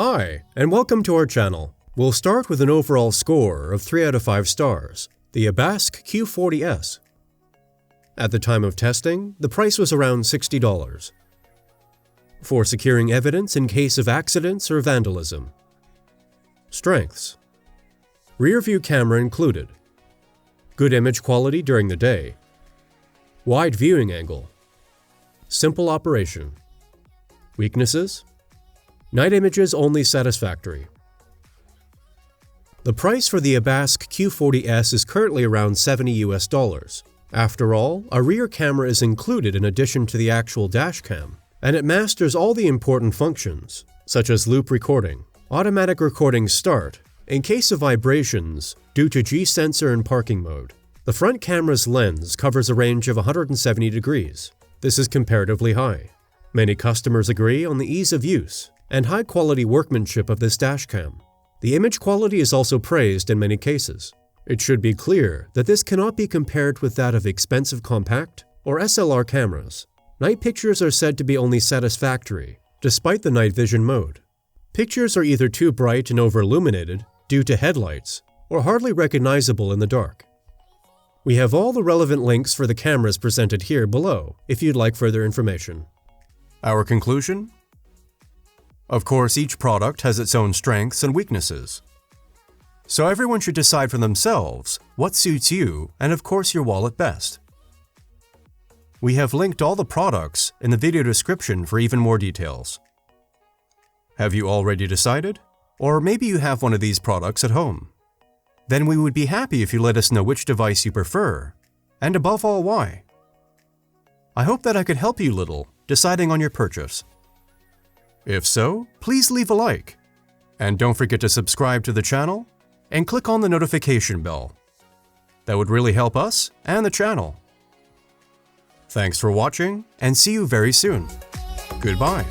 Hi, and welcome to our channel. We'll start with an overall score of 3 out of 5 stars, the Abask Q40S. At the time of testing, the price was around $60. For securing evidence in case of accidents or vandalism. Strengths: rear view camera included. Good image quality during the day. Wide viewing angle. Simple operation. Weaknesses: night images only satisfactory. The price for the Abask Q40S is currently around $70 US. After all, a rear camera is included in addition to the actual dashcam, and it masters all the important functions, such as loop recording, automatic recording start, in case of vibrations, due to G-sensor and parking mode. The front camera's lens covers a range of 170 degrees. This is comparatively high. Many customers agree on the ease of use and high-quality workmanship of this dashcam. The image quality is also praised in many cases. It should be clear that this cannot be compared with that of expensive compact or SLR cameras. Night pictures are said to be only satisfactory, despite the night vision mode. Pictures are either too bright and over-illuminated due to headlights, or hardly recognizable in the dark. We have all the relevant links for the cameras presented here below if you'd like further information. Our conclusion? Of course, each product has its own strengths and weaknesses. So everyone should decide for themselves what suits you and of course your wallet best. We have linked all the products in the video description for even more details. Have you already decided? Or maybe you have one of these products at home. Then we would be happy if you let us know which device you prefer, and above all, why. I hope that I could help you a little deciding on your purchase. If so, please leave a like. And don't forget to subscribe to the channel and click on the notification bell. That would really help us and the channel. Thanks for watching, and see you very soon. Goodbye.